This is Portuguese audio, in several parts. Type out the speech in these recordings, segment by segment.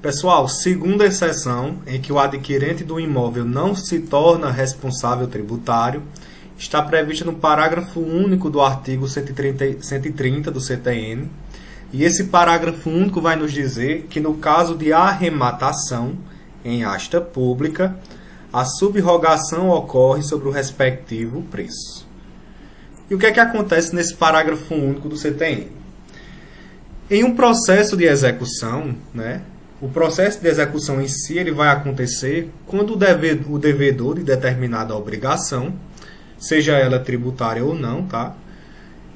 Pessoal, segunda exceção em que o adquirente do imóvel não se torna responsável tributário está prevista no parágrafo único do artigo 130 do CTN. E esse parágrafo único vai nos dizer que no caso de arrematação em asta pública, a subrogação ocorre sobre o respectivo preço. E o que é que acontece nesse parágrafo único do CTN? Em um processo de execução, o processo de execução em si ele vai acontecer quando o devedor de determinada obrigação, seja ela tributária ou não,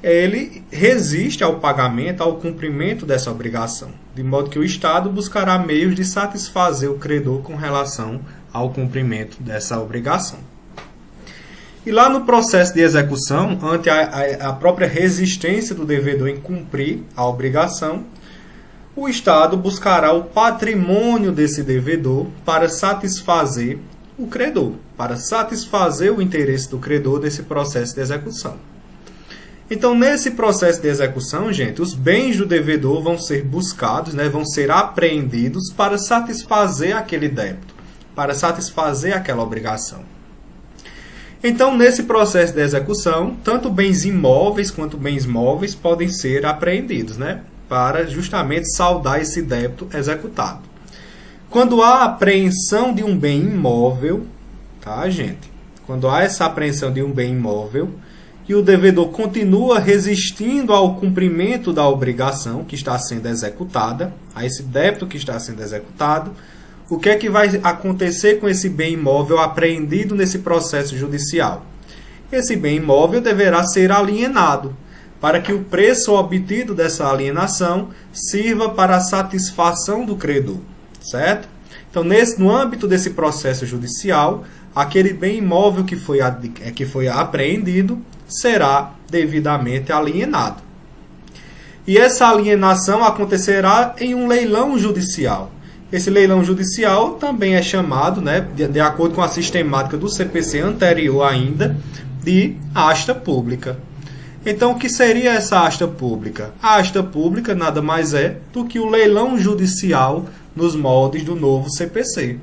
ele resiste ao pagamento, ao cumprimento dessa obrigação, de modo que o Estado buscará meios de satisfazer o credor com relação ao cumprimento dessa obrigação. E lá no processo de execução, ante a própria resistência do devedor em cumprir a obrigação, o Estado buscará o patrimônio desse devedor para satisfazer o credor, para satisfazer o interesse do credor nesse processo de execução. Então, nesse processo de execução, gente, os bens do devedor vão ser buscados, vão ser apreendidos para satisfazer aquele débito, para satisfazer aquela obrigação. Então, nesse processo de execução, tanto bens imóveis quanto bens móveis podem ser apreendidos, para justamente saldar esse débito executado. Quando há apreensão de um bem imóvel, gente? Quando há essa apreensão de um bem imóvel e o devedor continua resistindo ao cumprimento da obrigação que está sendo executada, a esse débito que está sendo executado, o que é que vai acontecer com esse bem imóvel apreendido nesse processo judicial? Esse bem imóvel deverá ser alienado, para que o preço obtido dessa alienação sirva para a satisfação do credor, certo? Então, no âmbito desse processo judicial, aquele bem imóvel que foi apreendido será devidamente alienado. E essa alienação acontecerá em um leilão judicial. Esse leilão judicial também é chamado, de acordo com a sistemática do CPC anterior ainda, de asta pública. Então, o que seria essa asta pública? A asta pública nada mais é do que o leilão judicial nos moldes do novo CPC.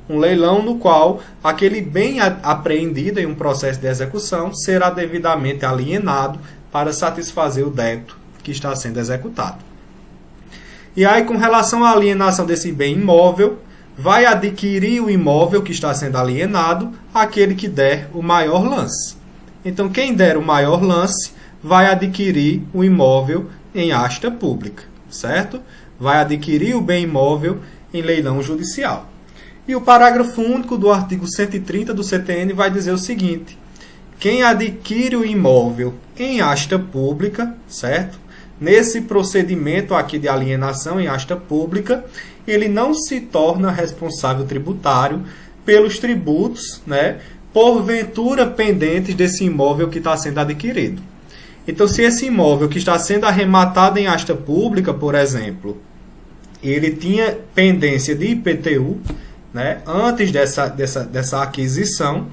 Um leilão no qual aquele bem apreendido em um processo de execução será devidamente alienado para satisfazer o débito que está sendo executado. E aí, com relação à alienação desse bem imóvel, vai adquirir o imóvel que está sendo alienado aquele que der o maior lance. Então, quem der o maior lance vai adquirir o imóvel em asta pública, certo? Vai adquirir o bem imóvel em leilão judicial. E o parágrafo único do artigo 130 do CTN vai dizer o seguinte: quem adquire o imóvel em asta pública, certo? Nesse procedimento aqui de alienação em asta pública, ele não se torna responsável tributário pelos tributos, porventura pendentes desse imóvel que está sendo adquirido. Então, se esse imóvel que está sendo arrematado em asta pública, por exemplo, ele tinha pendência de IPTU, antes dessa aquisição,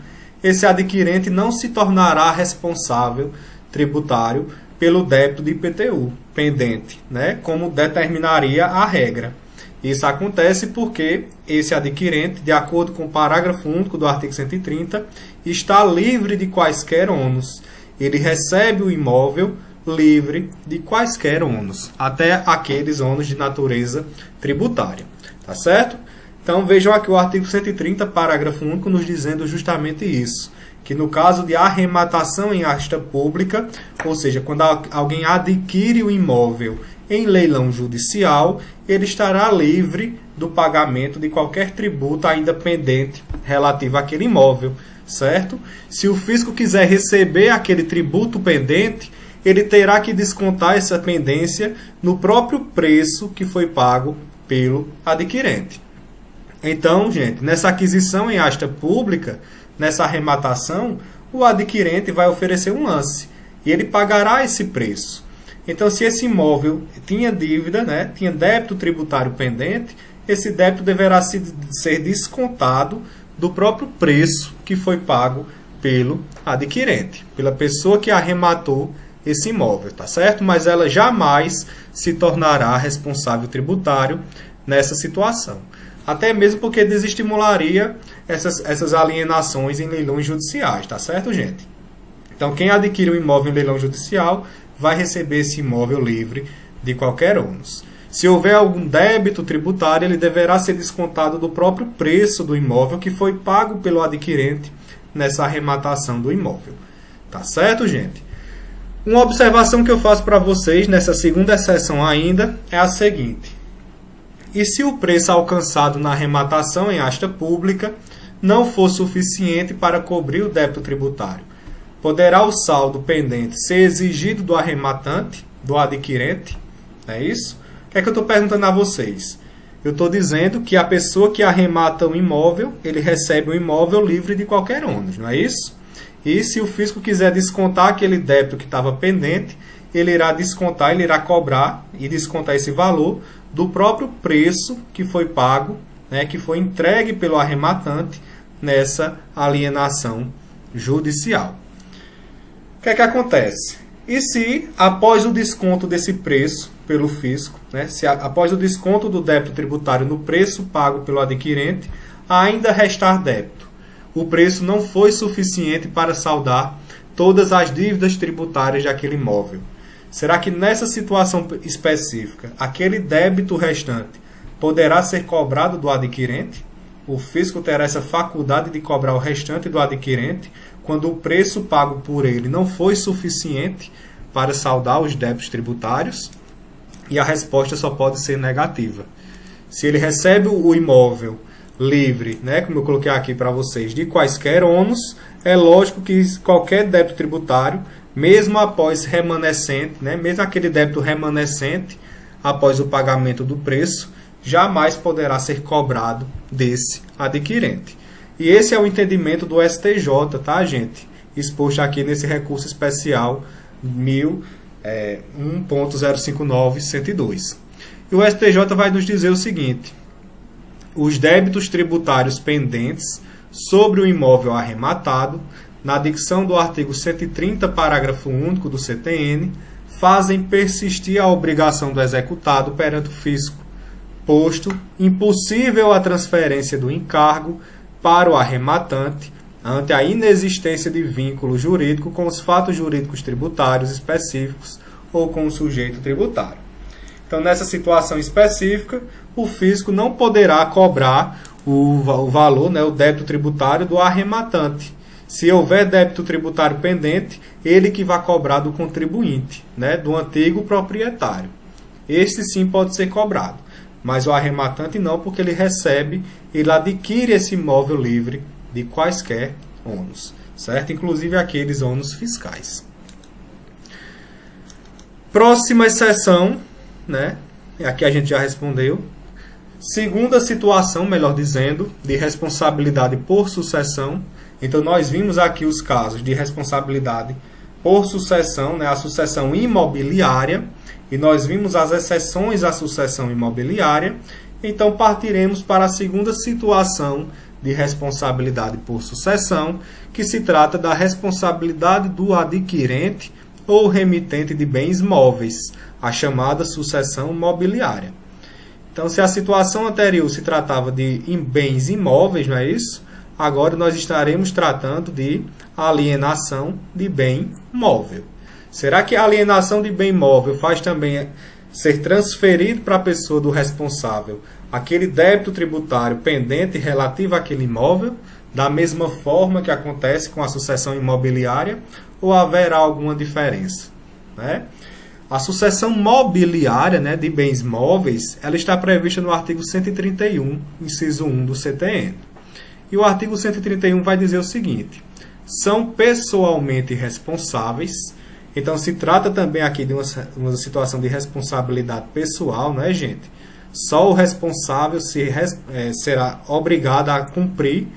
esse adquirente não se tornará responsável tributário pelo débito de IPTU pendente, como determinaria a regra. Isso acontece porque esse adquirente, de acordo com o parágrafo único do artigo 130, está livre de quaisquer ônus. Ele recebe o imóvel livre de quaisquer ônus, até aqueles ônus de natureza tributária. Tá certo? Então, vejam aqui o artigo 130, parágrafo único, nos dizendo justamente isso. Que no caso de arrematação em asta pública, ou seja, quando alguém adquire o imóvel em leilão judicial, ele estará livre do pagamento de qualquer tributo ainda pendente relativo àquele imóvel, certo? Se o fisco quiser receber aquele tributo pendente, ele terá que descontar essa pendência no próprio preço que foi pago pelo adquirente. Então, gente, nessa aquisição em asta pública, nessa arrematação, o adquirente vai oferecer um lance e ele pagará esse preço. Então, se esse imóvel tinha dívida, tinha débito tributário pendente, esse débito deverá ser descontado do próprio preço que foi pago pelo adquirente, pela pessoa que arrematou esse imóvel, tá certo? Mas ela jamais se tornará responsável tributário nessa situação. Até mesmo porque desestimularia essas alienações em leilões judiciais, tá certo, gente? Então, quem adquire um imóvel em leilão judicial vai receber esse imóvel livre de qualquer ônus. Se houver algum débito tributário, ele deverá ser descontado do próprio preço do imóvel que foi pago pelo adquirente nessa arrematação do imóvel. Tá certo, gente? Uma observação que eu faço para vocês nessa segunda exceção ainda é a seguinte. E se o preço alcançado na arrematação em asta pública não for suficiente para cobrir o débito tributário, poderá o saldo pendente ser exigido do arrematante, do adquirente? É isso? O que é que eu estou perguntando a vocês? Eu estou dizendo que a pessoa que arremata um imóvel, ele recebe um imóvel livre de qualquer ônus, não é isso? E se o fisco quiser descontar aquele débito que estava pendente, ele irá descontar, ele irá cobrar e descontar esse valor do próprio preço que foi pago, né, que foi entregue pelo arrematante nessa alienação judicial. O que é que acontece? E se, após o desconto desse preço pelo fisco, né, se após o desconto do débito tributário no preço pago pelo adquirente, ainda restar débito, o preço não foi suficiente para saldar todas as dívidas tributárias daquele imóvel? Será que nessa situação específica, aquele débito restante poderá ser cobrado do adquirente? O fisco terá essa faculdade de cobrar o restante do adquirente quando o preço pago por ele não foi suficiente para saldar os débitos tributários? E a resposta só pode ser negativa. Se ele recebe o imóvel livre, né, como eu coloquei aqui para vocês, de quaisquer ônus, é lógico que qualquer débito tributário, mesmo após remanescente, né, mesmo aquele débito remanescente após o pagamento do preço, jamais poderá ser cobrado desse adquirente. E esse é o entendimento do STJ, tá, gente? Exposto aqui nesse recurso especial 1.059.102. E o STJ vai nos dizer o seguinte: os débitos tributários pendentes sobre o imóvel arrematado, na dicção do artigo 130, parágrafo único do CTN, fazem persistir a obrigação do executado perante o fisco, posto impossível a transferência do encargo para o arrematante ante a inexistência de vínculo jurídico com os fatos jurídicos tributários específicos ou com o sujeito tributário. Então, nessa situação específica, o fisco não poderá cobrar o valor, né, o débito tributário do arrematante. Se houver débito tributário pendente, ele que vai cobrar do contribuinte, né, do antigo proprietário. Este sim pode ser cobrado, mas o arrematante não, porque ele recebe, ele adquire esse imóvel livre de quaisquer ônus, certo? Inclusive aqueles ônus fiscais. Próxima exceção, né? Aqui a gente já respondeu. Segunda situação, melhor dizendo, de responsabilidade por sucessão. Então, nós vimos aqui os casos de responsabilidade por sucessão, né, a sucessão imobiliária, e nós vimos as exceções à sucessão imobiliária. Então, partiremos para a segunda situação de responsabilidade por sucessão, que se trata da responsabilidade do adquirente ou remitente de bens móveis, a chamada sucessão mobiliária. Então, se a situação anterior se tratava de bens imóveis, não é isso? Agora nós estaremos tratando de alienação de bem móvel. Será que a alienação de bem móvel faz também ser transferido para a pessoa do responsável aquele débito tributário pendente relativo àquele imóvel, da mesma forma que acontece com a sucessão imobiliária, ou haverá alguma diferença, né? A sucessão mobiliária, né, de bens móveis, ela está prevista no artigo 131, inciso 1 do CTN. E o artigo 131 vai dizer o seguinte: são pessoalmente responsáveis. Então, se trata também aqui de uma situação de responsabilidade pessoal, não é, gente? Só o responsável será obrigado a cumprir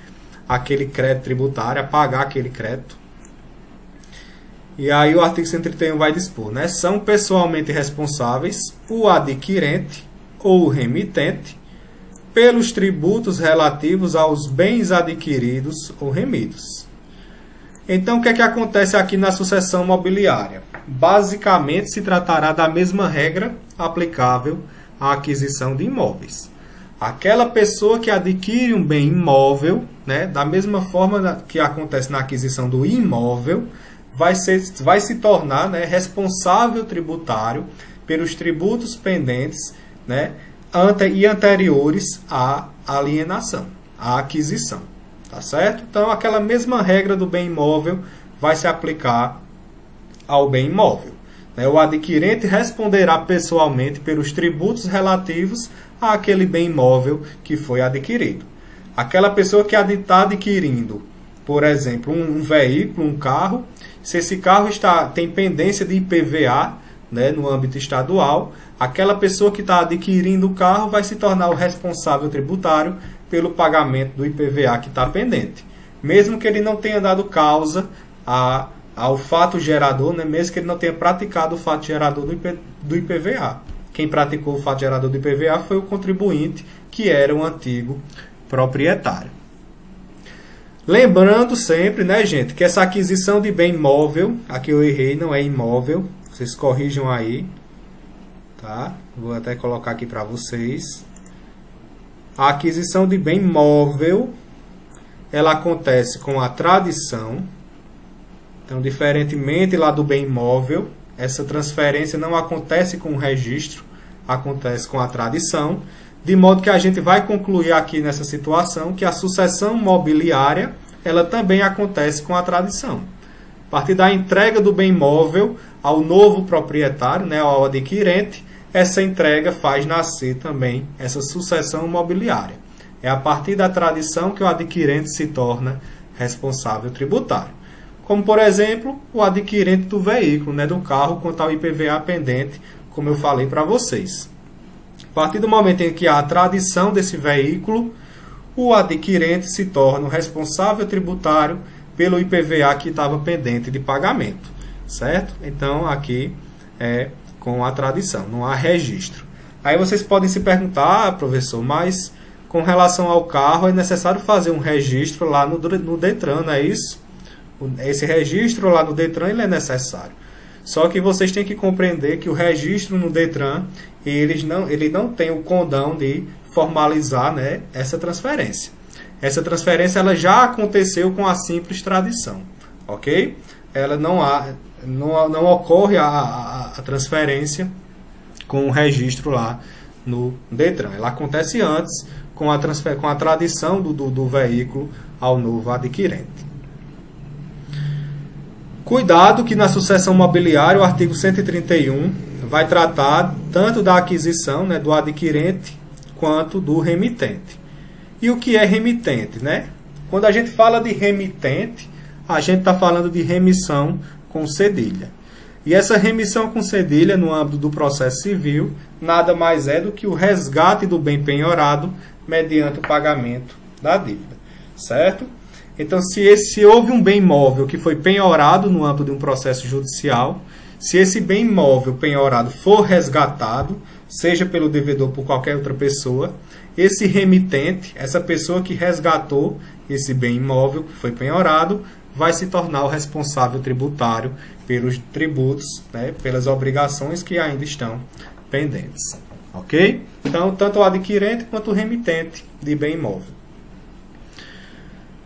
aquele crédito tributário, a pagar aquele crédito. E aí o artigo 131 vai dispor, né? São pessoalmente responsáveis o adquirente ou o remitente pelos tributos relativos aos bens adquiridos ou remidos. Então, o que é que acontece aqui na sucessão mobiliária? Basicamente, se tratará da mesma regra aplicável à aquisição de imóveis. Aquela pessoa que adquire um bem imóvel, né, da mesma forma que acontece na aquisição do imóvel, vai se tornar, né, responsável tributário pelos tributos pendentes, né, e anteriores à alienação, à aquisição. Tá certo? Então, aquela mesma regra do bem imóvel vai se aplicar ao bem imóvel. O adquirente responderá pessoalmente pelos tributos relativos àquele bem imóvel que foi adquirido. Aquela pessoa que está adquirindo, por exemplo, um veículo, um carro, se esse carro tem pendência de IPVA, né, no âmbito estadual, aquela pessoa que está adquirindo o carro vai se tornar o responsável tributário pelo pagamento do IPVA que está pendente. Mesmo que ele não tenha dado causa ao fato gerador, né, mesmo que ele não tenha praticado o fato gerador do IPVA. Quem praticou o fato gerador do IPVA foi o contribuinte, que era um antigo proprietário. Lembrando sempre, né, gente, que essa aquisição de bem imóvel, aqui eu errei, não é imóvel, vocês corrijam aí, tá? Vou até colocar aqui para vocês. A aquisição de bem móvel, ela acontece com a tradição. Então, diferentemente lá do bem imóvel, essa transferência não acontece com o registro, acontece com a tradição, de modo que a gente vai concluir aqui nessa situação que a sucessão mobiliária, ela também acontece com a tradição. A partir da entrega do bem imóvel ao novo proprietário, né, ao adquirente, essa entrega faz nascer também essa sucessão mobiliária. É a partir da tradição que o adquirente se torna responsável tributário. Como, por exemplo, o adquirente do veículo, né, do carro, quanto ao IPVA pendente, como eu falei para vocês. A partir do momento em que há a tradição desse veículo, o adquirente se torna o responsável tributário pelo IPVA que estava pendente de pagamento. Certo? Então, aqui é com a tradição, não há registro. Aí vocês podem se perguntar, professor, mas com relação ao carro é necessário fazer um registro lá no Detran, não é isso? Esse registro lá no Detran ele é necessário. Só que vocês têm que compreender que o registro no Detran ele não tem o condão de formalizar, né, essa transferência. Essa transferência ela já aconteceu com a simples tradição, ok? Ela não ocorre a transferência com o registro lá no Detran. Ela acontece antes com a tradição do veículo ao novo adquirente. Cuidado que na sucessão mobiliária, o artigo 131 vai tratar tanto da aquisição, né, do adquirente quanto do remitente. E o que é remitente, né? Quando a gente fala de remitente, a gente está falando de remissão com cedilha. E essa remissão com cedilha, no âmbito do processo civil, nada mais é do que o resgate do bem penhorado mediante o pagamento da dívida. Certo? Então, se houve um bem imóvel que foi penhorado no âmbito de um processo judicial, se esse bem imóvel penhorado for resgatado, seja pelo devedor ou por qualquer outra pessoa, esse remitente, essa pessoa que resgatou esse bem imóvel que foi penhorado, vai se tornar o responsável tributário pelos tributos, né, pelas obrigações que ainda estão pendentes. Ok? Então, tanto o adquirente quanto o remitente de bem imóvel.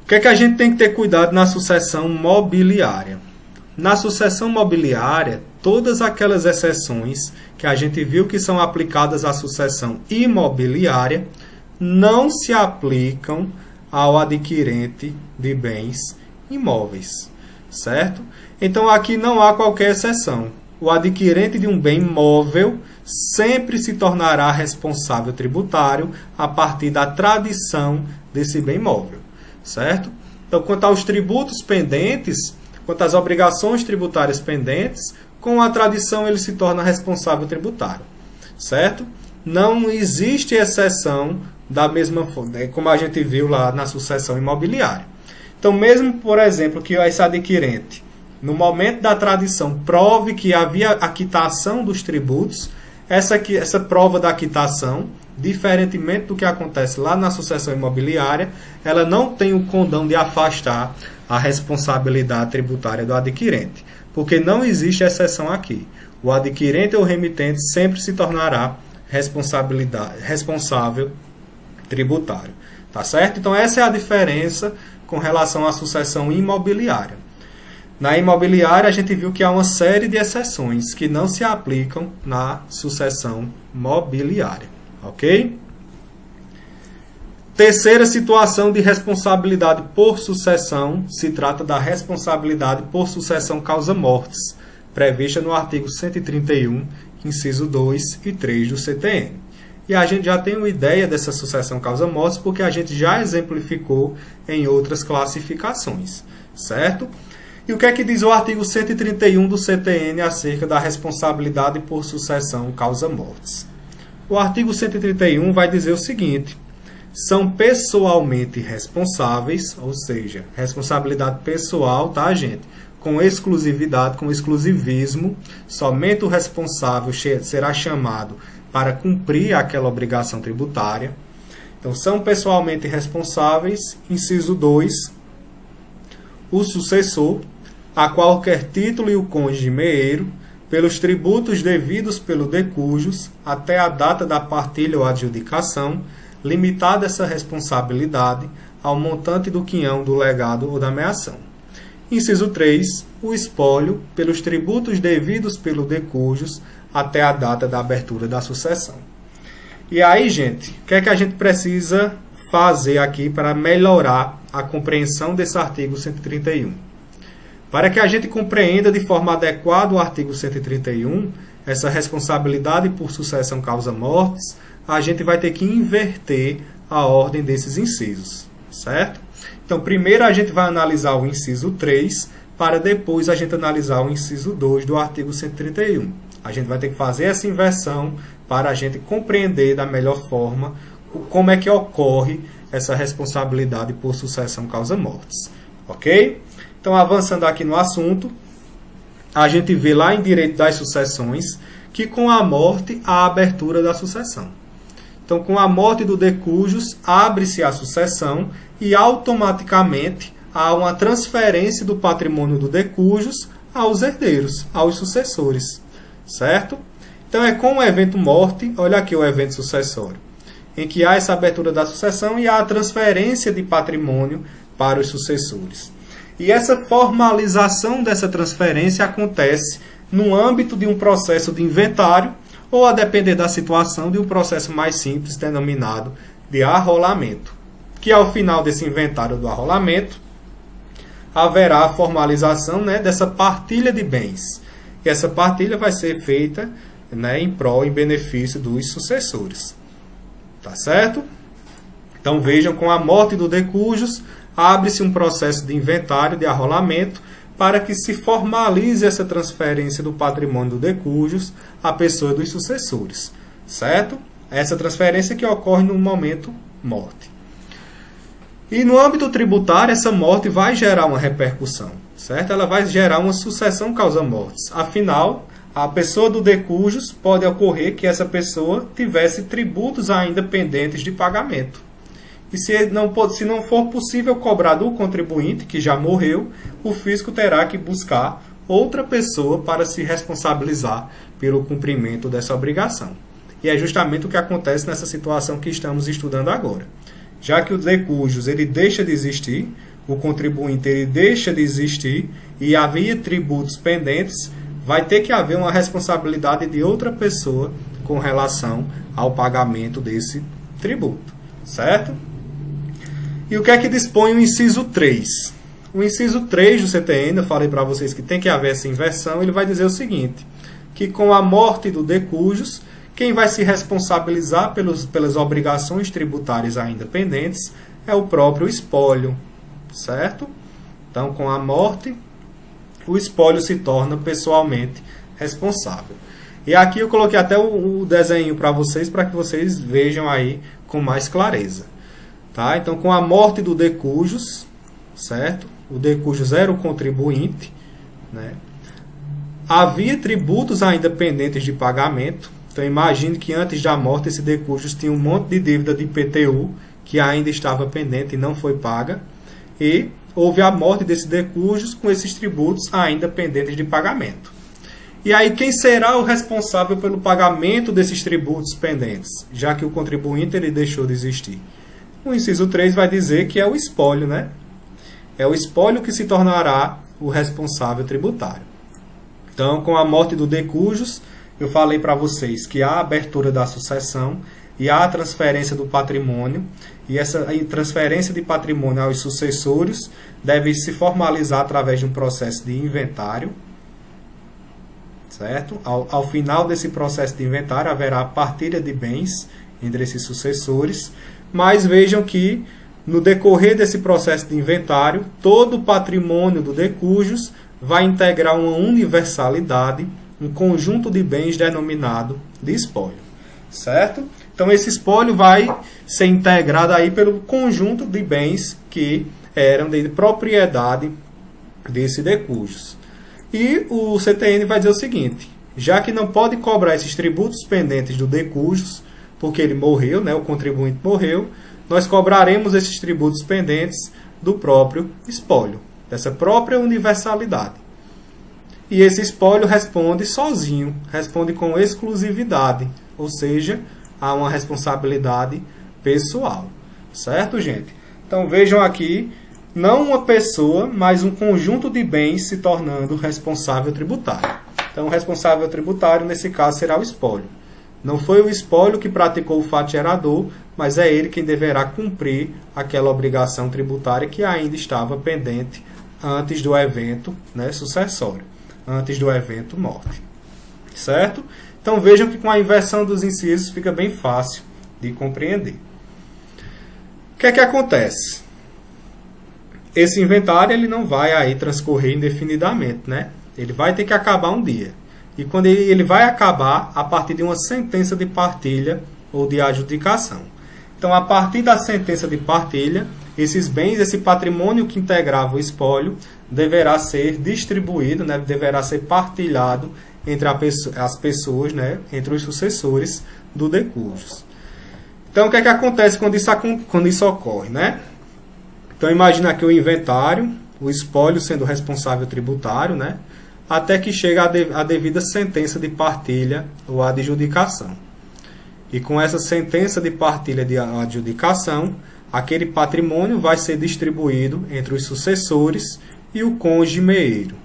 O que é que a gente tem que ter cuidado na sucessão mobiliária? Na sucessão mobiliária, todas aquelas exceções que a gente viu que são aplicadas à sucessão imobiliária não se aplicam ao adquirente de bens imóveis, certo? Então aqui não há qualquer exceção. O adquirente de um bem imóvel sempre se tornará responsável tributário a partir da tradição desse bem imóvel, certo? Então, quanto aos tributos pendentes, quanto às obrigações tributárias pendentes, com a tradição ele se torna responsável tributário, certo? Não existe exceção da mesma forma, como a gente viu lá na sucessão imobiliária. Então, mesmo, por exemplo, que esse adquirente, no momento da tradição, prove que havia a quitação dos tributos, essa prova da quitação, diferentemente do que acontece lá na sucessão imobiliária, ela não tem o condão de afastar a responsabilidade tributária do adquirente, porque não existe exceção aqui. O adquirente ou remitente sempre se tornará responsável tributário. Tá certo? Então, essa é a diferença com relação à sucessão imobiliária. Na imobiliária, a gente viu que há uma série de exceções que não se aplicam na sucessão mobiliária. Ok? Terceira situação de responsabilidade por sucessão se trata da responsabilidade por sucessão causa-mortes, prevista no artigo 131, inciso 2 e 3 do CTN. E a gente já tem uma ideia dessa sucessão causa-mortes porque a gente já exemplificou em outras classificações, certo? E o que é que diz o artigo 131 do CTN acerca da responsabilidade por sucessão causa-mortes? O artigo 131 vai dizer o seguinte: são pessoalmente responsáveis, ou seja, responsabilidade pessoal, tá, gente? Com exclusividade, com exclusivismo, somente o responsável será chamado para cumprir aquela obrigação tributária. Então, são pessoalmente responsáveis, inciso 2, o sucessor, a qualquer título e o cônjuge meeiro, pelos tributos devidos pelo de cujos, até a data da partilha ou adjudicação, limitada essa responsabilidade ao montante do quinhão do legado ou da meação. Inciso 3, o espólio, pelos tributos devidos pelo de cujos, até a data da abertura da sucessão. E aí, gente, o que é que a gente precisa fazer aqui para melhorar a compreensão desse artigo 131? Para que a gente compreenda de forma adequada o artigo 131, essa responsabilidade por sucessão causa-mortes, a gente vai ter que inverter a ordem desses incisos, certo? Então, primeiro a gente vai analisar o inciso 3, para depois a gente analisar o inciso 2 do artigo 131. A gente vai ter que fazer essa inversão para a gente compreender da melhor forma como é que ocorre essa responsabilidade por sucessão causa-mortes, ok? Então, avançando aqui no assunto, a gente vê lá em direito das sucessões que com a morte há a abertura da sucessão. Então, com a morte do de cujos, abre-se a sucessão e automaticamente há uma transferência do patrimônio do de cujos aos herdeiros, aos sucessores, certo? Então, é com o evento morte, olha aqui o evento sucessório, em que há essa abertura da sucessão e há a transferência de patrimônio para os sucessores. E essa formalização dessa transferência acontece no âmbito de um processo de inventário ou, a depender da situação, de um processo mais simples denominado de arrolamento, que ao final desse inventário do arrolamento haverá a formalização, né, dessa partilha de bens. E essa partilha vai ser feita, né, em benefício dos sucessores. Tá certo? Então vejam, com a morte do de cujos, abre-se um processo de inventário, de arrolamento, para que se formalize essa transferência do patrimônio do de cujos à pessoa dos sucessores, certo? Essa transferência que ocorre no momento morte. E no âmbito tributário, essa morte vai gerar uma repercussão, certo? Ela vai gerar uma sucessão causa-mortes. Afinal, a pessoa do de cujos pode ocorrer que essa pessoa tivesse tributos ainda pendentes de pagamento. E se não for possível cobrar do contribuinte, que já morreu, o fisco terá que buscar outra pessoa para se responsabilizar pelo cumprimento dessa obrigação. E é justamente o que acontece nessa situação que estamos estudando agora. Já que o de cujos ele deixa de existir, o contribuinte ele deixa de existir e havia tributos pendentes, vai ter que haver uma responsabilidade de outra pessoa com relação ao pagamento desse tributo, certo? E o que é que dispõe o inciso 3? O inciso 3 do CTN, eu falei para vocês que tem que haver essa inversão, ele vai dizer o seguinte, que com a morte do de cujos, quem vai se responsabilizar pelas obrigações tributárias ainda pendentes é o próprio espólio, certo? Então, com a morte, o espólio se torna pessoalmente responsável. E aqui eu coloquei até o desenho para vocês que vejam aí com mais clareza. Tá? Então, com a morte do de cujos, certo? O de cujos era o contribuinte, né? Havia tributos ainda pendentes de pagamento. Então, imagine que antes da morte esse de cujos tinha um monte de dívida de IPTU que ainda estava pendente e não foi paga. E houve a morte desse de cujos com esses tributos ainda pendentes de pagamento. E aí, quem será o responsável pelo pagamento desses tributos pendentes, já que o contribuinte ele deixou de existir? O inciso 3 vai dizer que é o espólio, né? É o espólio que se tornará o responsável tributário. Então, com a morte do de cujus, eu falei para vocês que há a abertura da sucessão e há a transferência do patrimônio, e essa transferência de patrimônio aos sucessores deve se formalizar através de um processo de inventário, certo? Ao final desse processo de inventário haverá a partilha de bens entre esses sucessores, mas vejam que no decorrer desse processo de inventário, todo o patrimônio do de cujus vai integrar uma universalidade, um conjunto de bens denominado de espólio, certo? Então esse espólio vai ser integrado aí pelo conjunto de bens que eram de propriedade desse de cujus. E o CTN vai dizer o seguinte: já que não pode cobrar esses tributos pendentes do de cujus, porque ele morreu, né, o contribuinte morreu, nós cobraremos esses tributos pendentes do próprio espólio, dessa própria universalidade. E esse espólio responde sozinho, responde com exclusividade, ou seja, há uma responsabilidade pessoal. Certo, gente? Então vejam aqui, não uma pessoa, mas um conjunto de bens se tornando responsável tributário. Então o responsável tributário, nesse caso, será o espólio. Não foi o espólio que praticou o fato gerador, mas é ele quem deverá cumprir aquela obrigação tributária que ainda estava pendente antes do evento, né, sucessório, antes do evento morte. Certo? Então vejam que com a inversão dos incisos fica bem fácil de compreender. O que é que acontece? Esse inventário ele não vai aí transcorrer indefinidamente, né? Ele vai ter que acabar um dia. E quando ele vai acabar a partir de uma sentença de partilha ou de adjudicação. Então, a partir da sentença de partilha, esses bens, esse patrimônio que integrava o espólio, deverá ser distribuído, né? Deverá ser partilhado entre as pessoas, né? Entre os sucessores do de cujus. Então, o que é que acontece quando isso ocorre, né? Então, imagina aqui o inventário, o espólio sendo responsável tributário, né? Até que chega a devida sentença de partilha ou adjudicação. E com essa sentença de partilha de adjudicação, aquele patrimônio vai ser distribuído entre os sucessores e o cônjuge meeiro.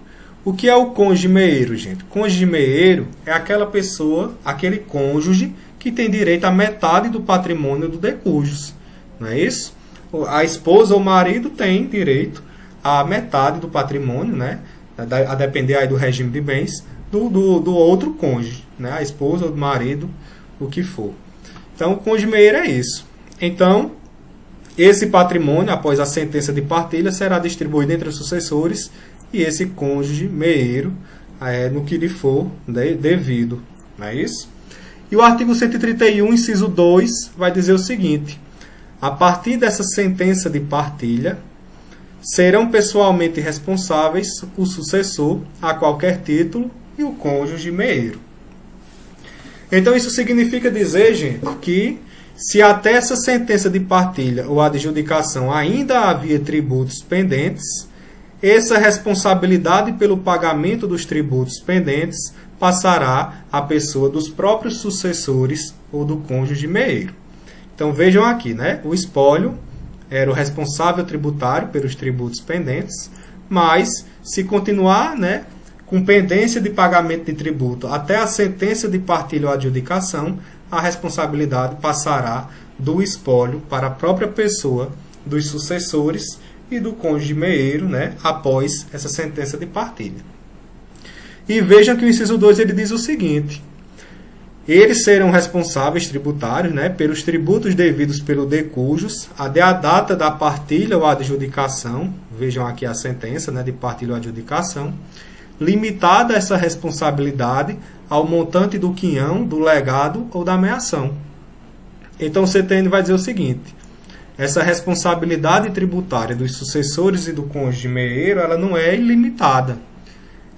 O que é o cônjuge meeiro, gente? Cônjuge meeiro é aquela pessoa, aquele cônjuge que tem direito à metade do patrimônio do de cujus. Não é isso? A esposa ou o marido tem direito à metade do patrimônio, né? A depender aí do regime de bens, do outro cônjuge, né? A esposa ou o marido, o que for. Então, o cônjuge meeiro é isso. Então, esse patrimônio, após a sentença de partilha, será distribuído entre os sucessores e esse cônjuge meeiro, no que lhe for devido. Não é isso? E o artigo 131, inciso 2, vai dizer o seguinte: a partir dessa sentença de partilha, serão pessoalmente responsáveis o sucessor a qualquer título e o cônjuge meeiro. Então, isso significa dizer, gente, que se até essa sentença de partilha ou adjudicação ainda havia tributos pendentes, essa responsabilidade pelo pagamento dos tributos pendentes passará à pessoa dos próprios sucessores ou do cônjuge meeiro. Então, vejam aqui, né? O espólio era o responsável tributário pelos tributos pendentes, mas se continuar, né, com pendência de pagamento de tributo até a sentença de partilha ou adjudicação, a responsabilidade passará do espólio para a própria pessoa dos sucessores e do cônjuge meeiro, né, após essa sentença de partilha. E vejam que o inciso 2 ele diz o seguinte: eles serão responsáveis tributários, né, pelos tributos devidos pelo de cujus, até a data da partilha ou adjudicação, vejam aqui a sentença, né, de partilha ou adjudicação, limitada essa responsabilidade ao montante do quinhão, do legado ou da meação. Então o CTN vai dizer o seguinte: essa responsabilidade tributária dos sucessores e do cônjuge meeiro, ela não é ilimitada.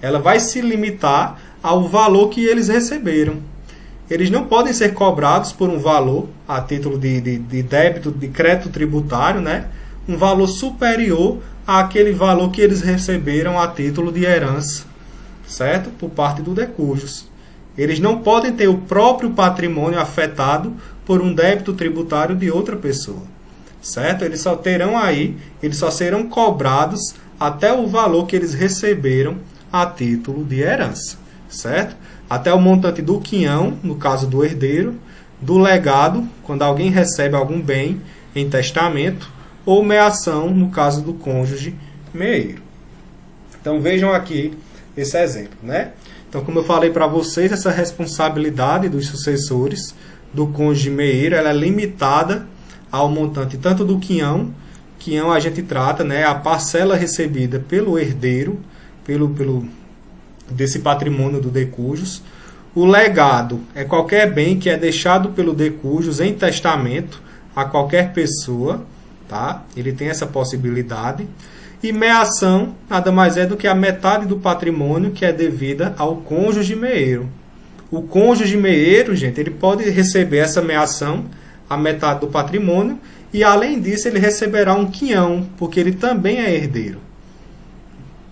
Ela vai se limitar ao valor que eles receberam. Eles não podem ser cobrados por um valor, a título de débito, de crédito tributário, né? Um valor superior àquele valor que eles receberam a título de herança, certo? Por parte do de cujus. Eles não podem ter o próprio patrimônio afetado por um débito tributário de outra pessoa, certo? Eles só serão cobrados até o valor que eles receberam a título de herança, certo? Até o montante do quinhão, no caso do herdeiro, do legado, quando alguém recebe algum bem em testamento, ou meação, no caso do cônjuge meeiro. Então vejam aqui esse exemplo, né? Então, como eu falei para vocês, essa responsabilidade dos sucessores do cônjuge meeiro, ela é limitada ao montante tanto do quinhão a gente trata, né, a parcela recebida pelo herdeiro, desse patrimônio do decujus. O legado é qualquer bem que é deixado pelo decujus em testamento a qualquer pessoa, tá? Ele tem essa possibilidade. E meação nada mais é do que a metade do patrimônio que é devida ao cônjuge meeiro. O cônjuge meeiro, gente, ele pode receber essa meação, a metade do patrimônio, e além disso ele receberá um quinhão, porque ele também é herdeiro.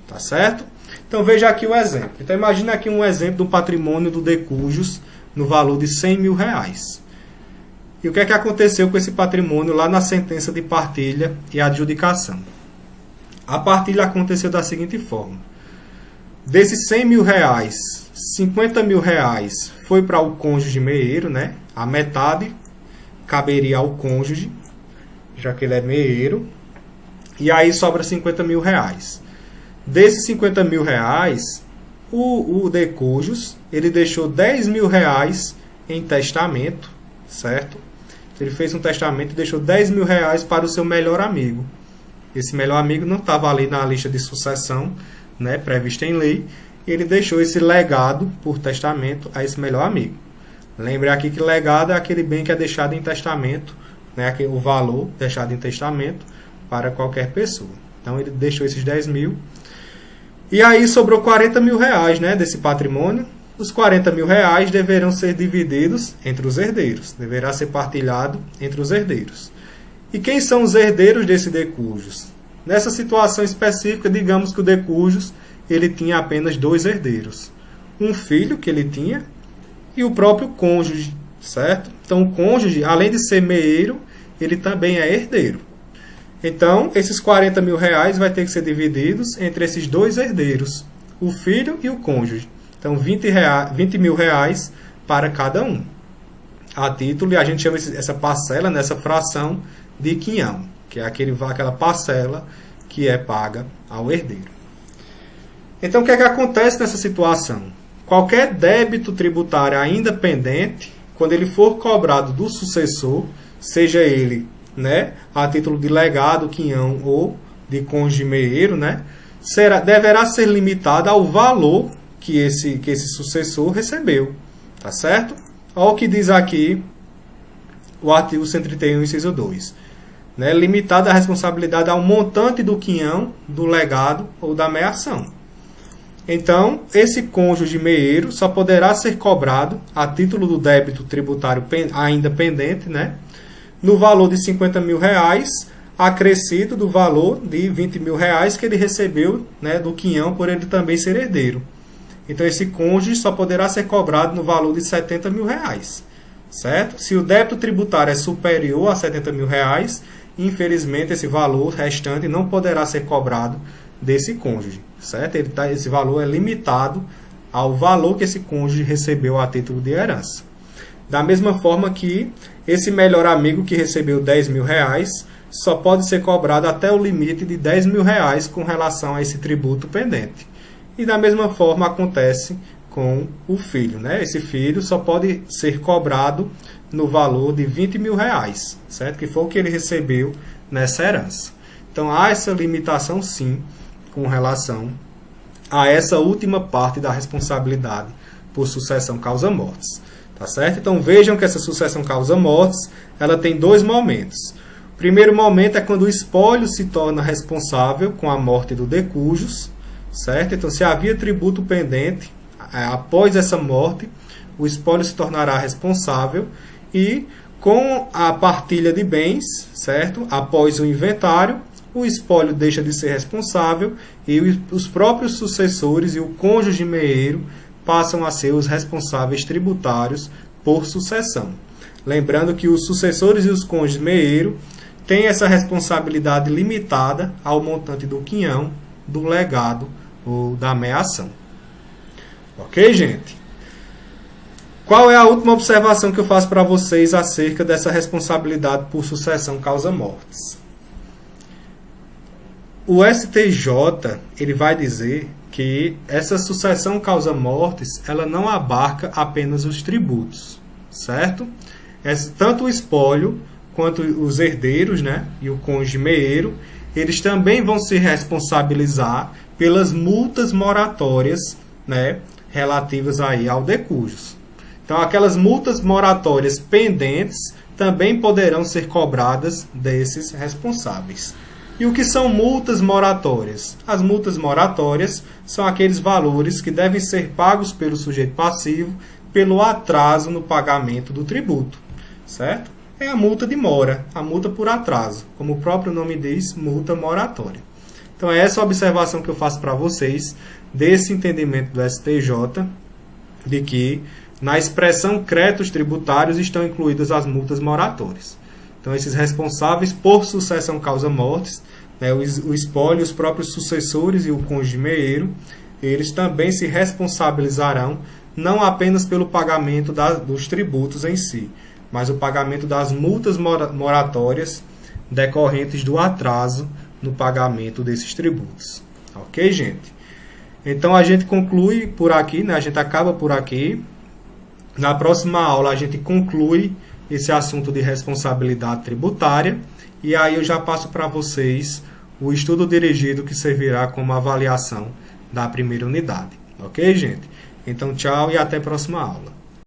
Tá certo? Então veja aqui o exemplo. Então imagina aqui um exemplo do patrimônio do decujus no valor de 100 mil reais. E o que é que aconteceu com esse patrimônio lá na sentença de partilha e adjudicação? A partilha aconteceu da seguinte forma. Desses 100 mil reais, 50 mil reais foi para o cônjuge meeiro, né? A metade caberia ao cônjuge, já que ele é meeiro. E aí sobra 50 mil reais. Desses 50 mil reais, o decujus, ele deixou 10 mil reais em testamento, certo? Ele fez um testamento e deixou 10 mil reais para o seu melhor amigo. Esse melhor amigo não estava ali na lista de sucessão, né, prevista em lei, e ele deixou esse legado por testamento a esse melhor amigo. Lembre aqui que legado é aquele bem que é deixado em testamento, né, o valor deixado em testamento para qualquer pessoa. Então ele deixou esses 10 mil. E aí sobrou 40 mil reais, né, desse patrimônio. Os 40 mil reais deverão ser divididos entre os herdeiros. Deverá ser partilhado entre os herdeiros. E quem são os herdeiros desse decujus? Nessa situação específica, digamos que o decujus ele tinha apenas 2 herdeiros. Um filho que ele tinha e o próprio cônjuge, certo? Então o cônjuge, além de ser meeiro, ele também é herdeiro. Então, esses 40 mil reais vai ter que ser divididos entre esses 2 herdeiros, o filho e o cônjuge. Então, 20 mil reais para cada um. A título, e a gente chama essa parcela, nessa fração, de quinhão, que é aquela parcela que é paga ao herdeiro. Então, o que é que acontece nessa situação? Qualquer débito tributário ainda pendente, quando ele for cobrado do sucessor, seja ele, né, a título de legado, quinhão ou de cônjuge meeiro, né, deverá ser limitado ao valor que esse sucessor recebeu. Tá certo? Olha o que diz aqui o artigo 131, inciso 2. Né, limitada a responsabilidade ao montante do quinhão, do legado ou da meação. Então, esse cônjuge meeiro só poderá ser cobrado a título do débito tributário ainda pendente, né, no valor de 50 mil reais, acrescido do valor de 20 mil reais que ele recebeu, né, do quinhão por ele também ser herdeiro. Então, esse cônjuge só poderá ser cobrado no valor de 70 mil reais. Certo? Se o débito tributário é superior a 70 mil reais, infelizmente esse valor restante não poderá ser cobrado desse cônjuge. Certo? Esse valor é limitado ao valor que esse cônjuge recebeu a título de herança. Da mesma forma que esse melhor amigo que recebeu 10 mil reais só pode ser cobrado até o limite de 10 mil reais com relação a esse tributo pendente. E da mesma forma acontece com o filho, né? Esse filho só pode ser cobrado no valor de 20 mil reais, certo? Que foi o que ele recebeu nessa herança. Então há essa limitação sim com relação a essa última parte da responsabilidade por sucessão causa-mortes. Tá certo? Então vejam que essa sucessão causa-mortes ela tem 2 momentos. O primeiro momento é quando o espólio se torna responsável com a morte do decujus, certo? Então se havia tributo pendente, após essa morte, o espólio se tornará responsável e com a partilha de bens, certo? Após o inventário, o espólio deixa de ser responsável e os próprios sucessores e o cônjuge meeiro passam a ser os responsáveis tributários por sucessão. Lembrando que os sucessores e os cônjuges meeiro tem essa responsabilidade limitada ao montante do quinhão, do legado ou da meação. Ok, gente? Qual é a última observação que eu faço para vocês acerca dessa responsabilidade por sucessão causa-mortes? O STJ ele vai dizer que essa sucessão causa-mortes ela não abarca apenas os tributos, certo? Tanto o espólio quanto os herdeiros, né, e o cônjuge meeiro, eles também vão se responsabilizar pelas multas moratórias, né, relativas aí ao decujus. Então, aquelas multas moratórias pendentes também poderão ser cobradas desses responsáveis. E o que são multas moratórias? As multas moratórias são aqueles valores que devem ser pagos pelo sujeito passivo pelo atraso no pagamento do tributo, certo? É a multa de mora, a multa por atraso, como o próprio nome diz, multa moratória. Então é essa a observação que eu faço para vocês desse entendimento do STJ, de que na expressão créditos tributários estão incluídas as multas moratórias. Então, esses responsáveis por sucessão causa-mortes, né, o espólio, os próprios sucessores e o cônjuge meeiro, eles também se responsabilizarão não apenas pelo pagamento dos tributos em si, mas o pagamento das multas moratórias decorrentes do atraso no pagamento desses tributos. Ok, gente? Então, a gente conclui por aqui, né, a gente acaba por aqui. Na próxima aula, a gente conclui esse assunto de responsabilidade tributária, e aí eu já passo para vocês o estudo dirigido que servirá como avaliação da primeira unidade. Ok, gente? Então, tchau e até a próxima aula.